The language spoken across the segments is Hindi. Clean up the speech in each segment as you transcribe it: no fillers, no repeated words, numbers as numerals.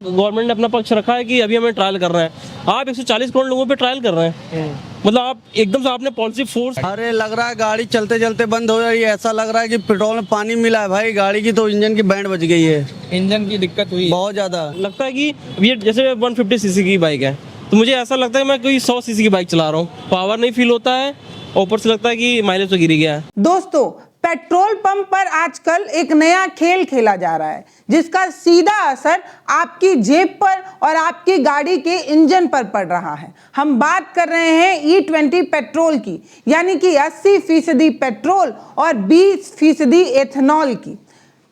गवर्नमेंट ने अपना पक्ष रखा है कि अभी हमें ट्रायल कर रहे हैं। आप 140 करोड़ लोगों पे ट्रायल कर रहे हैं, मतलब आप एकदम से आपने पॉलिसी फोर्स। अरे लग रहा है गाड़ी चलते चलते बंद हो रही है, ऐसा लग रहा है कि पेट्रोल में पानी मिला है भाई। गाड़ी की तो इंजन की बैंड बज गई है, इंजन की दिक्कत हुई बहुत ज्यादा। लगता है कि ये जैसे 150 सीसी की बाइक है तो मुझे ऐसा लगता है मैं कोई 100 सीसी की बाइक चला रहा हूँ, पावर नहीं फील होता है, ऊपर से लगता है कि माइलेज तो गिर गया है। दोस्तों, पेट्रोल पंप पर आजकल एक नया खेल खेला जा रहा है जिसका सीधा असर आपकी जेब पर और आपकी गाड़ी के इंजन पर पड़ रहा है। हम बात कर रहे हैं E20 पेट्रोल की, यानी कि 80% पेट्रोल और 20% एथेनॉल की।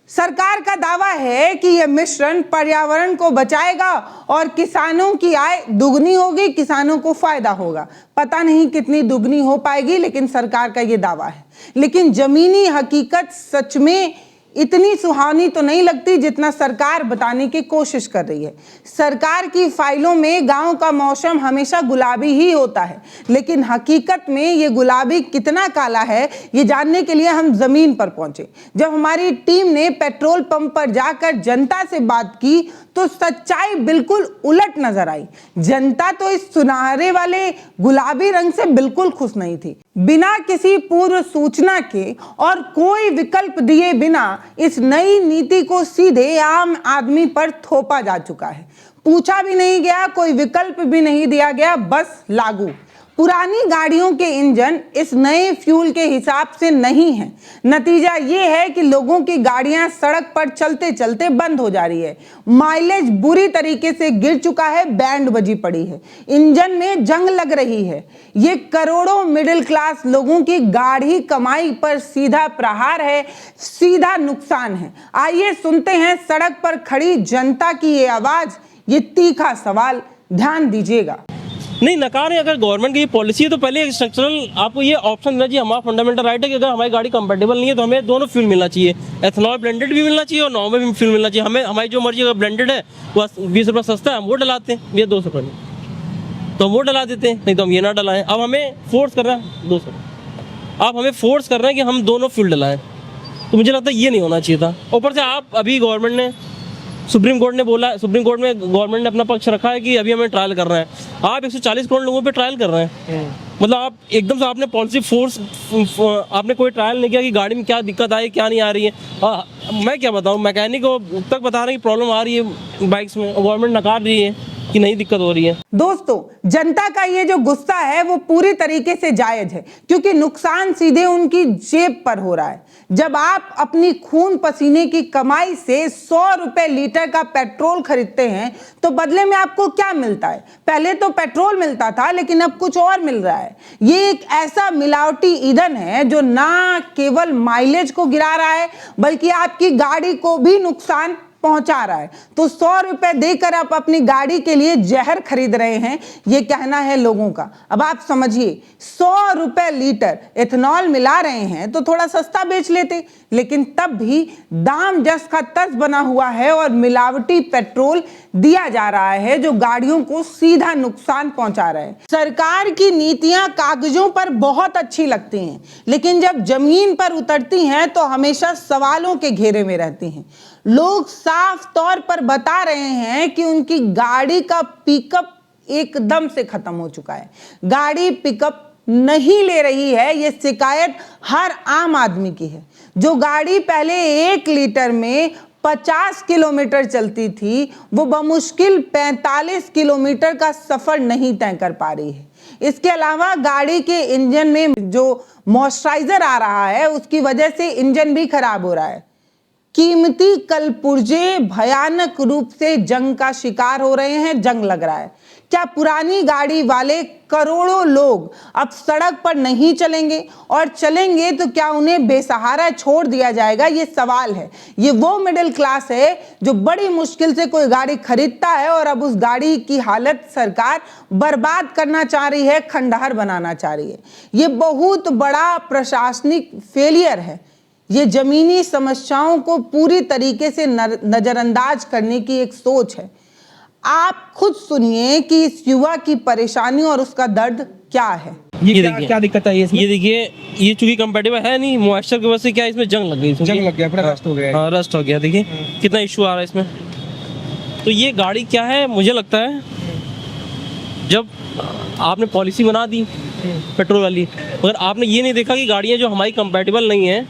सरकार का दावा है कि यह मिश्रण पर्यावरण को बचाएगा और किसानों की आय दुगनी होगी, किसानों को फायदा होगा। पता नहीं कितनी दुगनी हो पाएगी, लेकिन सरकार का यह दावा है। लेकिन जमीनी हकीकत सच में इतनी सुहानी तो नहीं लगती जितना सरकार बताने की कोशिश कर रही है। सरकार की फाइलों में गांव का मौसम हमेशा गुलाबी ही होता है, लेकिन हकीकत में ये गुलाबी कितना काला है ये जानने के लिए हम जमीन पर पहुंचे। जब हमारी टीम ने पेट्रोल पंप पर जाकर जनता से बात की तो सच्चाई बिल्कुल उलट नजर आई। जनता तो इस सुनहरे वाले गुलाबी रंग से बिल्कुल खुश नहीं थी। बिना किसी पूर्व सूचना के और कोई विकल्प दिए बिना इस नई नीति को सीधे आम आदमी पर थोपा जा चुका है। पूछा भी नहीं गया, कोई विकल्प भी नहीं दिया गया, बस लागू। पुरानी गाड़ियों के इंजन इस नए फ्यूल के हिसाब से नहीं है। नतीजा ये है कि लोगों की गाड़ियां सड़क पर चलते चलते बंद हो जा रही है, माइलेज बुरी तरीके से गिर चुका है, बैंड बजी पड़ी है, इंजन में जंग लग रही है। ये करोड़ों मिडिल क्लास लोगों की गाढ़ी कमाई पर सीधा प्रहार है, सीधा नुकसान है। आइए सुनते हैं सड़क पर खड़ी जनता की ये आवाज, ये तीखा सवाल, ध्यान दीजिएगा। नहीं नकार है, अगर गवर्नमेंट की ये पॉलिसी है तो पहले स्ट्रक्चरल आपको ये ऑप्शन देना चाहिए। हमारा फंडामेंटल राइट है कि अगर हमारी गाड़ी कंपेटेबल नहीं है तो हमें दोनों फ्यूल मिलना चाहिए, एथेनॉल ब्लेंडेड भी मिलना चाहिए और नॉर्मल भी फ्यूल मिलना चाहिए। हमें हमारी जो मर्जी, अगर ब्लेंडेड है वो 20 रुपये सस्ता है, हम वो डलाते हैं, ये 200 रुपये में तो हम वो डला देते हैं, नहीं तो हम ये ना डलाएं। अब हमें फोर्स कर रहे हैं 200, आप हमें फोर्स कर रहे हैं कि हम दोनों फ्यूल डलाएं, तो मुझे लगता है ये नहीं होना चाहिए था। ऊपर से आप अभी गवर्नमेंट ने सुप्रीम कोर्ट ने बोला, सुप्रीम कोर्ट में गवर्नमेंट ने अपना पक्ष रखा है कि अभी हमें ट्रायल कर रहे हैं। आप 140 करोड़ लोगों पे ट्रायल कर रहे हैं, मतलब आप एकदम से आपने पॉलिसी फोर्स, आपने कोई ट्रायल नहीं किया कि गाड़ी में क्या दिक्कत आई, क्या नहीं आ रही है। मैं क्या बताऊँ, मैकेनिक को तक बता रहे हैं कि प्रॉब्लम आ रही है बाइक्स में, गवर्नमेंट नकार रही है कि नहीं दिक्कत हो रही है। दोस्तों, जनता का ये जो गुस्सा है वो पूरी तरीके से जायज है, क्योंकि नुकसान सीधे उनकी जेब पर हो रहा है। जब आप अपनी खून पसीने की कमाई से 100 रुपए लीटर का पेट्रोल खरीदते हैं तो बदले में आपको क्या मिलता है? पहले तो पेट्रोल मिलता था, लेकिन अब कुछ और मिल रहा है। ये एक ऐसा मिलावटी ईंधन है जो ना केवल माइलेज को गिरा रहा है बल्कि आपकी गाड़ी को भी नुकसान पहुंचा रहा है। तो 100 रुपए देकर आप अपनी गाड़ी के लिए जहर खरीद रहे हैं, ये कहना है लोगों का। अब आप समझिए, 100 रुपए लीटर एथेनॉल मिला रहे हैं तो थोड़ा सस्ता बेच लेते, लेकिन तब भी दाम जस का तस बना हुआ है और मिलावटी पेट्रोल दिया जा रहा है जो गाड़ियों को सीधा नुकसान पहुंचा रहा है। सरकार की नीतियां कागजों पर बहुत अच्छी लगती हैं, लेकिन जब जमीन पर उतरती हैं तो हमेशा सवालों के घेरे में रहती हैं। लोग साफ तौर पर बता रहे हैं कि उनकी गाड़ी का पिकअप एकदम से खत्म हो चुका है, गाड़ी पिकअप नहीं ले रही है। ये शिकायत हर आम आदमी की है। जो गाड़ी पहले 1 लीटर में 50 किलोमीटर चलती थी वो बमुश्किल 45 किलोमीटर का सफर नहीं तय कर पा रही है। इसके अलावा गाड़ी के इंजन में जो मॉइस्चराइजर आ रहा है उसकी वजह से इंजन भी खराब हो रहा है। कीमती कलपुर्जे भयानक रूप से जंग का शिकार हो रहे हैं, जंग लग रहा है। क्या पुरानी गाड़ी वाले करोड़ों लोग अब सड़क पर नहीं चलेंगे, और चलेंगे तो क्या उन्हें बेसहारा छोड़ दिया जाएगा? ये सवाल है। ये वो मिडिल क्लास है जो बड़ी मुश्किल से कोई गाड़ी खरीदता है और अब उस गाड़ी की हालत सरकार बर्बाद करना चाह रही है, खंडहर बनाना चाह रही है। ये बहुत बड़ा प्रशासनिक फेलियर है। ये जमीनी समस्याओं को पूरी तरीके से नजरअंदाज करने की एक सोच है। आप खुद सुनिए कि इस युवा की परेशानी और उसका दर्द क्या है। ये देखिए क्या दिक्कत आई है इसमें? ये देखिए, ये चूंकि कंपेटेबल है नहीं, मॉइस्चर की वजह से क्या इसमें जंग लग गई, जंग लग गया, पूरा रस्ट हो गया। हाँ, रस्ट हो गया। देखिए कितना इशू आ रहा है इसमें। तो ये गाड़ी क्या है, मुझे लगता है जब आपने पॉलिसी बना दी पेट्रोल वाली, मगर आपने ये नहीं देखा कि गाड़ियाँ जो हमारी कंपैटिबल नहीं हैं,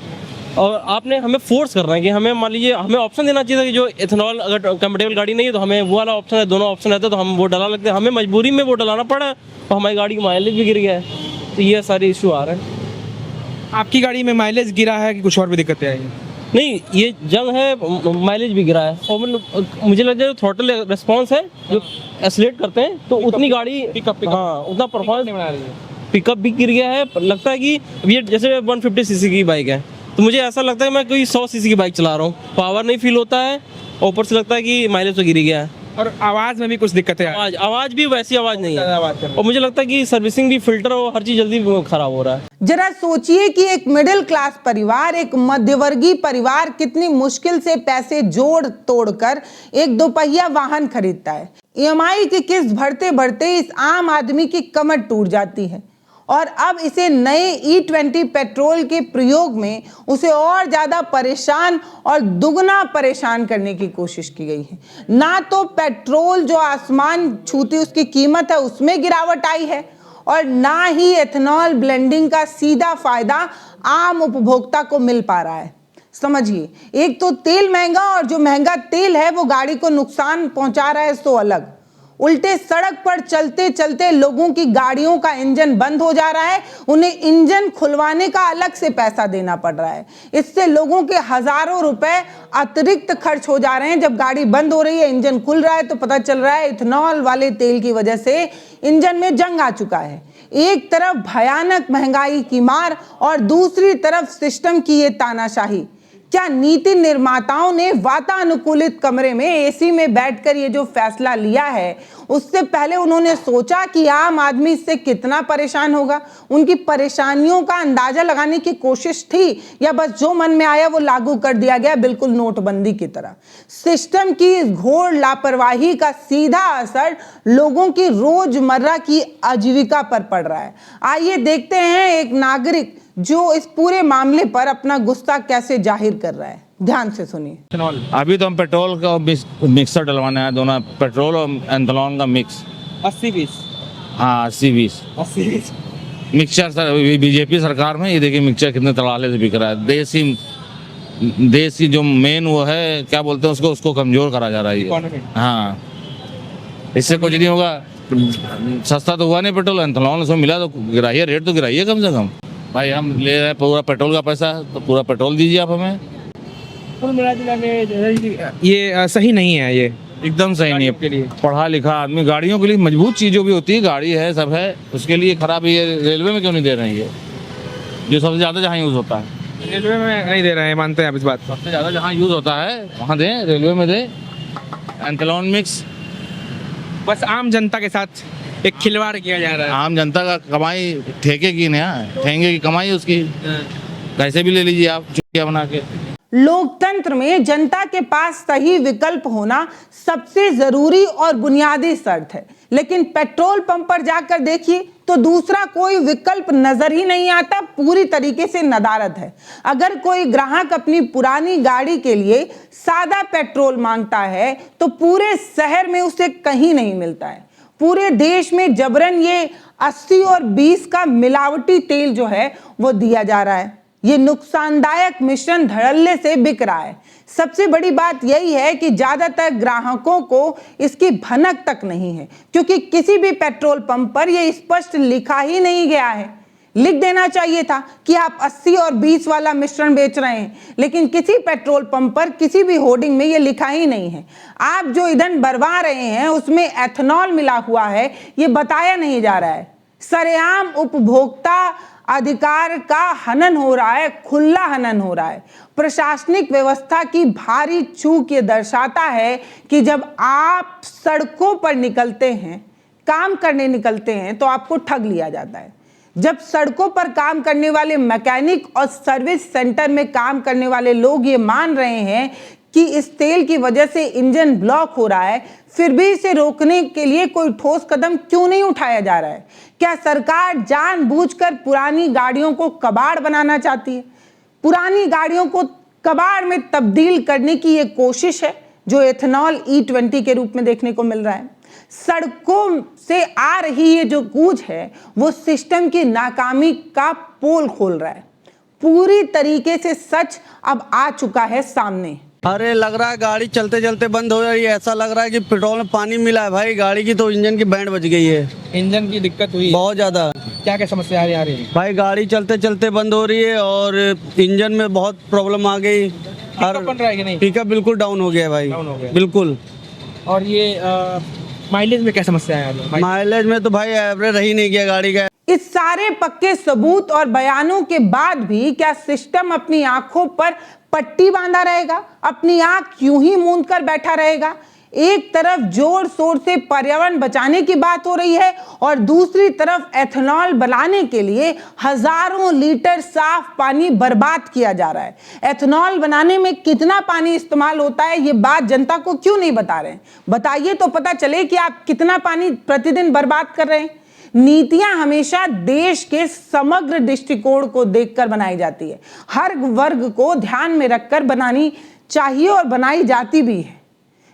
और आपने हमें फोर्स कर रहे हैं कि हमें, मान लीजिए, हमें ऑप्शन देना चाहिए था कि जो इथेनॉल अगर कंपैटिबल गाड़ी नहीं है तो हमें वो वाला ऑप्शन है, दोनों ऑप्शन रहते तो हम वो डला लगते, हमें मजबूरी में वो डलाना पड़ा और हमारी गाड़ी की माइलेज भी गिर गया है। तो ये सारे इशू आ रहे हैं। आपकी गाड़ी में माइलेज गिरा है कि कुछ और भी दिक्कतें आई? नहीं, ये जंग है, माइलेज भी गिरा है, और मतलब मुझे लगता है जो थ्रॉटल रेस्पॉन्स है, जो एक्सीलरेट करते हैं तो उतनी गाड़ी पिकअप हाँ उतना परफॉर्मेंस बना रही है। पिकअप भी गिर गया है। लगता है कि ये जैसे 150 सीसी की बाइक है तो मुझे ऐसा लगता है मैं कोई 100 सीसी की बाइक चला रहा हूँ, पावर नहीं फील होता है, और ऊपर से लगता है कि माइलेज तो गिर गया है। और आवाज़ में भी कुछ दिक्कतें आ रही आवाज़ भी वैसी आवाज़ नहीं है, आवाज़ कर रही है। और मुझे लगता है कि सर्विसिंग भी, फिल्टर और हर चीज़ जल्दी खराब हो रहा है। जरा सोचिए कि एक मिडिल क्लास परिवार, एक मध्यवर्गीय परिवार कितनी मुश्किल से पैसे जोड़ तोड़कर एक दोपहिया वाहन खरीदता है। ईएमआई की किस्त भरते भरते इस आम आदमी की कमर टूट जाती है, और अब इसे नए E20 पेट्रोल के प्रयोग में उसे और ज्यादा परेशान और दुगना परेशान करने की कोशिश की गई है। ना तो पेट्रोल जो आसमान छूती उसकी कीमत है उसमें गिरावट आई है, और ना ही एथेनॉल ब्लेंडिंग का सीधा फायदा आम उपभोक्ता को मिल पा रहा है। समझिए, एक तो तेल महंगा, और जो महंगा तेल है वो गाड़ी को नुकसान पहुंचा रहा है सो अलग। उल्टे सड़क पर चलते चलते लोगों की गाड़ियों का इंजन बंद हो जा रहा है, उन्हें इंजन खुलवाने का अलग से पैसा देना पड़ रहा है। इससे लोगों के हजारों रुपए अतिरिक्त खर्च हो जा रहे हैं। जब गाड़ी बंद हो रही है, इंजन खुल रहा है तो पता चल रहा है इथेनॉल वाले तेल की वजह से इंजन में जंग आ चुका है। एक तरफ भयानक महंगाई की मार और दूसरी तरफ सिस्टम की ये तानाशाही। क्या नीति निर्माताओं ने वातानुकूलित कमरे में एसी में बैठकर ये जो फैसला लिया है, उससे पहले उन्होंने सोचा कि आम आदमी इससे कितना परेशान होगा? उनकी परेशानियों का अंदाजा लगाने की कोशिश थी, या बस जो मन में आया वो लागू कर दिया गया, बिल्कुल नोटबंदी की तरह? सिस्टम की इस घोर लापरवाही का सीधा असर लोगों की रोजमर्रा की आजीविका पर पड़ रहा है। आइए देखते हैं एक नागरिक जो इस पूरे मामले पर अपना गुस्सा कैसे जाहिर कर रहा है। ध्यान से सुनिए। अभी तो हम पेट्रोल का मिक्सर डलवाने हैं, दोनों पेट्रोल और एथेनॉल का मिक्स। 80-20 हाँ 80-20 मिक्सचर सर, बीजेपी सरकार में ये देखिए मिक्सचर कितने तड़ाले से बिक रहा है। देसी जो मेन वो है, क्या बोलते हैं उसको कमजोर करा जा रहा है ये। हाँ, इससे कुछ नहीं होगा। सस्ता तो हुआ नहीं पेट्रोल, एथेनॉल उसमें मिला तो गिराइए, रेट तो गिराइए कम से कम। भाई हम ले रहे हैं पूरा पेट्रोल का पैसा, तो पूरा पेट्रोल दीजिए आप हमें। कुल मिला जुला के ये सही नहीं है, ये एकदम सही नहीं के लिए। है। पढ़ा लिखा आदमी, गाड़ियों के लिए मजबूत चीज़ जो भी होती है, गाड़ी है सब है, उसके लिए खराब है। ये रेलवे में क्यों नहीं दे रहे हैं? ये जो सबसे ज़्यादा जहाँ यूज़ होता है, रेलवे में नहीं दे रहे हैं, मानते हैं आप इस बात? सबसे ज़्यादा जहाँ यूज़ होता है वहाँ दें, रेलवे में दें एथेनॉल मिक्स। बस आम जनता के साथ एक खिलवाड़ किया जा रहा है। आम जनता का कमाई ठेके की नहीं, ठेंगे की कमाई उसकी, कैसे भी ले लीजिए आप चुटिया बना के। लोकतंत्र में जनता के पास सही विकल्प होना सबसे जरूरी और बुनियादी शर्त है, लेकिन पेट्रोल पंप पर जाकर देखिए तो दूसरा कोई विकल्प नजर ही नहीं आता। पूरी तरीके से नदारद है। अगर कोई ग्राहक अपनी पुरानी गाड़ी के लिए सादा पेट्रोल मांगता है तो पूरे शहर में उसे कहीं नहीं मिलता है। पूरे देश में जबरन ये 80 और 20 का मिलावटी तेल जो है वो दिया जा रहा है। ये नुकसानदायक मिश्रण धड़ल्ले से बिक रहा है। सबसे बड़ी बात यही है कि ज्यादातर ग्राहकों को इसकी भनक तक नहीं है, क्योंकि किसी भी पेट्रोल पंप पर यह स्पष्ट लिखा ही नहीं गया है। लिख देना चाहिए था कि आप 80 और 20 वाला मिश्रण बेच रहे हैं, लेकिन किसी पेट्रोल पंप पर किसी भी होर्डिंग में ये लिखा ही नहीं है। आप जो ईंधन भरवा रहे हैं उसमें एथेनॉल मिला हुआ है, ये बताया नहीं जा रहा है। सरेआम उपभोक्ता अधिकार का हनन हो रहा है, खुला हनन हो रहा है। प्रशासनिक व्यवस्था की भारी चूक ये दर्शाता है कि जब आप सड़कों पर निकलते हैं, काम करने निकलते हैं, तो आपको ठग लिया जाता है। जब सड़कों पर काम करने वाले मैकेनिक और सर्विस सेंटर में काम करने वाले लोग ये मान रहे हैं कि इस तेल की वजह से इंजन ब्लॉक हो रहा है, फिर भी इसे रोकने के लिए कोई ठोस कदम क्यों नहीं उठाया जा रहा है? क्या सरकार जानबूझकर पुरानी गाड़ियों को कबाड़ बनाना चाहती है? पुरानी गाड़ियों को कबाड़ में तब्दील करने की ये कोशिश है। जो एथेनॉल E20 के रूप में देखने को मिल रहा है। सड़कों से आ रही ये जो गूंज है वो सिस्टम की नाकामी का पोल खोल रहा है। पूरी तरीके से सच अब आ चुका है सामने। अरे लग रहा है गाड़ी चलते चलते बंद हो रही है, ऐसा लग रहा है कि पेट्रोल में पानी मिला है भाई। गाड़ी की तो इंजन की बैंड बज गई है, इंजन की दिक्कत हुई बहुत ज्यादा। क्या क्या समस्या आ रही है? भाई गाड़ी चलते चलते बंद हो रही है और इंजन में बहुत प्रॉब्लम आ गई। पिकअप बन रहा है कि नहीं? पिकअप बिल्कुल डाउन हो गया है भाई, डाउन हो गया बिल्कुल। और ये माइलेज में क्या समस्या है? माइलेज में तो भाई एवरेज रह ही नहीं गया गाड़ी का। इस सारे पक्के सबूत और बयानों के बाद भी क्या सिस्टम अपनी आंखों पर पट्टी बांधा रहेगा, अपनी आंख यूं ही मूंद कर बैठा रहेगा? एक तरफ जोर शोर से पर्यावरण बचाने की बात हो रही है और दूसरी तरफ एथेनॉल बनाने के लिए हजारों लीटर साफ पानी बर्बाद किया जा रहा है। एथेनॉल बनाने में कितना पानी इस्तेमाल होता है ये बात जनता को क्यों नहीं बता रहे हैं? बताइए तो पता चले कि आप कितना पानी प्रतिदिन बर्बाद कर रहे हैं। नीतियां हमेशा देश के समग्र दृष्टिकोण को देखकर बनाई जाती है, हर वर्ग को ध्यान में रखकर बनानी चाहिए और बनाई जाती भी है,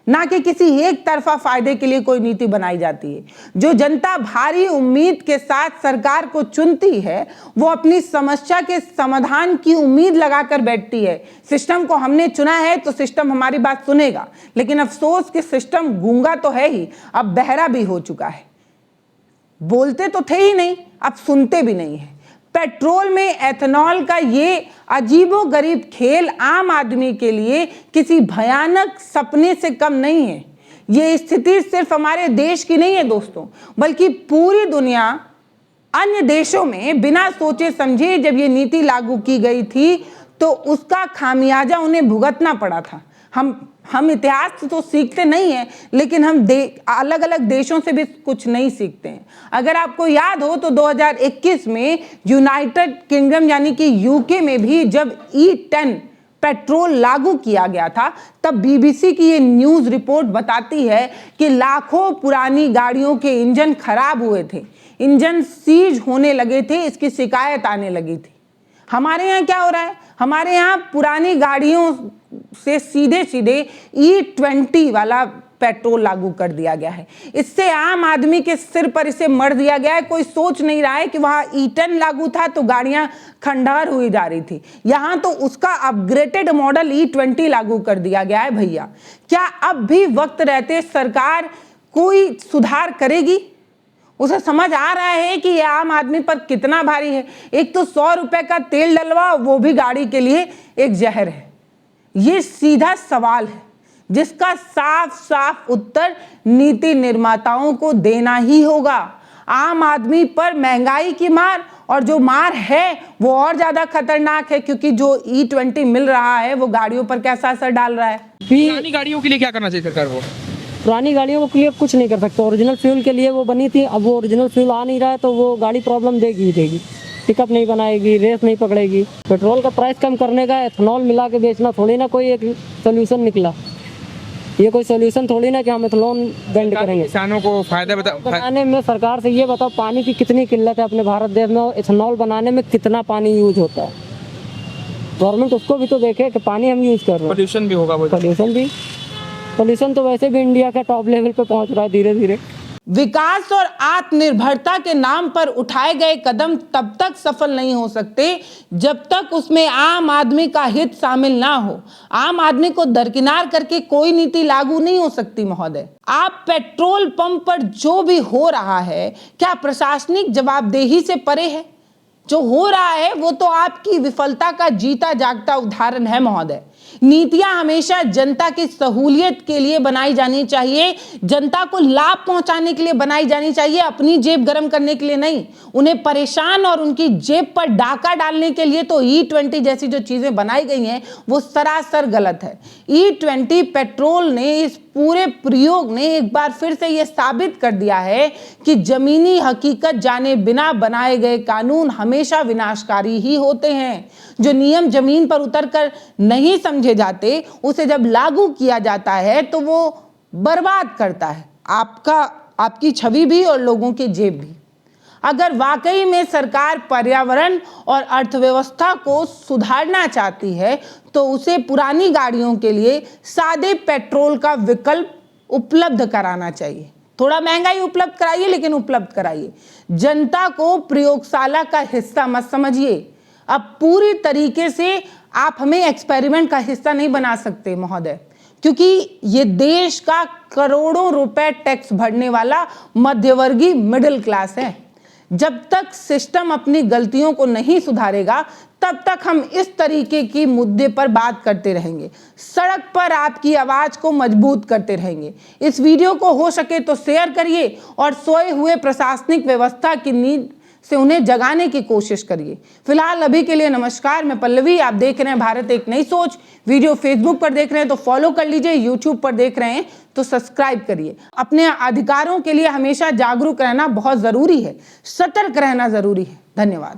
ना कि किसी एक तरफा फायदे के लिए कोई नीति बनाई जाती है। जो जनता भारी उम्मीद के साथ सरकार को चुनती है वो अपनी समस्या के समाधान की उम्मीद लगाकर बैठती है। सिस्टम को हमने चुना है तो सिस्टम हमारी बात सुनेगा, लेकिन अफसोस कि सिस्टम गूंगा तो है ही, अब बहरा भी हो चुका है। बोलते तो थे ही नहीं, अब सुनते भी नहीं है। पेट्रोल में एथेनॉल का ये अजीबोगरीब खेल आम आदमी के लिए किसी भयानक सपने से कम नहीं है। ये स्थिति सिर्फ हमारे देश की नहीं है दोस्तों, बल्कि पूरी दुनिया अन्य देशों में बिना सोचे समझे जब ये नीति लागू की गई थी तो उसका खामियाजा उन्हें भुगतना पड़ा था। हम इतिहास तो सीखते नहीं हैं, लेकिन हम अलग अलग देशों से भी कुछ नहीं सीखते हैं। अगर आपको याद हो तो 2021 में यूनाइटेड किंगडम यानी कि यूके में भी जब E10 पेट्रोल लागू किया गया था तब बीबीसी की ये न्यूज़ रिपोर्ट बताती है कि लाखों पुरानी गाड़ियों के इंजन खराब हुए थे, इंजन सीज होने लगे थे, इसकी शिकायत आने लगी थी। हमारे यहाँ क्या हो रहा है? हमारे यहाँ पुरानी गाड़ियों से सीधे सीधे E20 वाला पेट्रोल लागू कर दिया गया है। इससे आम आदमी के सिर पर इसे मर दिया गया है। कोई सोच नहीं रहा है कि वहाँ E10 लागू था तो गाड़ियां खंडहर हुई जा रही थी, यहाँ तो उसका अपग्रेडेड मॉडल E20 लागू कर दिया गया है। भैया क्या अब भी वक्त रहते सरकार कोई सुधार करेगी? उसे समझ आ रहा है कि यह आम आदमी पर कितना भारी है। एक तो 100 रुपए का तेल डलवाओ, वो भी गाड़ी के लिए एक जहर है। ये सीधा सवाल है जिसका साफ साफ उत्तर नीति निर्माताओं को देना ही होगा। आम आदमी पर महंगाई की मार, और जो मार है वो और ज्यादा खतरनाक है क्योंकि जो E20 मिल रहा है वो गाड़ियों पर कैसा असर डाल रहा है। पुरानी गाड़ियों के लिए क्या करना चाहिए सरकार को? पुरानी गाड़ियों के लिए कुछ नहीं कर सकते। ओरिजिनल फ्यूल के लिए वो बनी थी, अब वो ओरिजिनल फ्यूल आ नहीं रहा है तो वो गाड़ी प्रॉब्लम देगी ही देगी, पिकअप नहीं बनाएगी, रेस नहीं पकड़ेगी। पेट्रोल का प्राइस कम करने का एथेनॉल मिला के बेचना थोड़ी ना कोई एक सोल्यूशन निकला। ये कोई सोल्यूशन थोड़ी ना कि हम एथेनॉल बैंड करेंगे। किसानों को फायदा बनाने में सरकार से ये बताओ पानी की कितनी किल्लत है अपने भारत देश में, और एथेनॉल बनाने में कितना पानी यूज होता है। गवर्नमेंट उसको भी तो देखे कि पानी हम यूज कर रहे हैं। पोल्यूशन भी होगा, पोल्यूशन तो वैसे भी इंडिया का टॉप लेवल पे पहुंच रहा है धीरे धीरे। विकास और आत्मनिर्भरता के नाम पर उठाए गए कदम तब तक सफल नहीं हो सकते जब तक उसमें आम आदमी का हित शामिल ना हो। आम आदमी को दरकिनार करके कोई नीति लागू नहीं हो सकती महोदय। आप पेट्रोल पंप पर जो भी हो रहा है क्या प्रशासनिक जवाबदेही से परे है? जो हो रहा है वो तो आपकी विफलता का जीता जागता उदाहरण है महोदय। नीतियां हमेशा जनता की सहूलियत के लिए बनाई जानी चाहिए, जनता को लाभ पहुंचाने के लिए बनाई जानी चाहिए, अपनी जेब गर्म करने के लिए नहीं। उन्हें परेशान और उनकी जेब पर डाका डालने के लिए तो E20 जैसी जो चीजें बनाई गई हैं वो सरासर गलत है। E20 पेट्रोल ने, इस पूरे प्रयोग ने एक बार फिर से यह साबित कर दिया है कि जमीनी हकीकत जाने बिना बनाए गए कानून हमेशा विनाशकारी ही होते हैं। जो नियम जमीन पर उतरकर नहीं समझे जाते उसे जब लागू किया जाता है तो वो बर्बाद करता है आपकी छवि भी और लोगों की जेब भी। अगर वाकई में सरकार पर्यावरण और अर्थव्यवस्था को सुधारना चाहती है तो उसे पुरानी गाड़ियों के लिए सादे पेट्रोल का विकल्प उपलब्ध कराना चाहिए। थोड़ा महंगा ही उपलब्ध कराइए, लेकिन उपलब्ध कराइए। जनता को प्रयोगशाला का हिस्सा मत समझिए। अब पूरी तरीके से आप हमें एक्सपेरिमेंट का हिस्सा नहीं बना सकते महोदय, क्योंकि ये देश का करोड़ों रुपए टैक्स भरने वाला मध्यवर्गीय मिडिल क्लास है। जब तक सिस्टम अपनी गलतियों को नहीं सुधारेगा तब तक हम इस तरीके की मुद्दे पर बात करते रहेंगे, सड़क पर आपकी आवाज को मजबूत करते रहेंगे। इस वीडियो को हो सके तो शेयर करिए और सोए हुए प्रशासनिक व्यवस्था की नींद से उन्हें जगाने की कोशिश करिए। फिलहाल अभी के लिए नमस्कार, मैं पल्लवी, आप देख रहे हैं भारत एक नई सोच। वीडियो फेसबुक पर देख रहे हैं तो फॉलो कर लीजिए, यूट्यूब पर देख रहे हैं तो सब्सक्राइब करिए। अपने अधिकारों के लिए हमेशा जागरूक रहना बहुत जरूरी है, सतर्क रहना जरूरी है। धन्यवाद।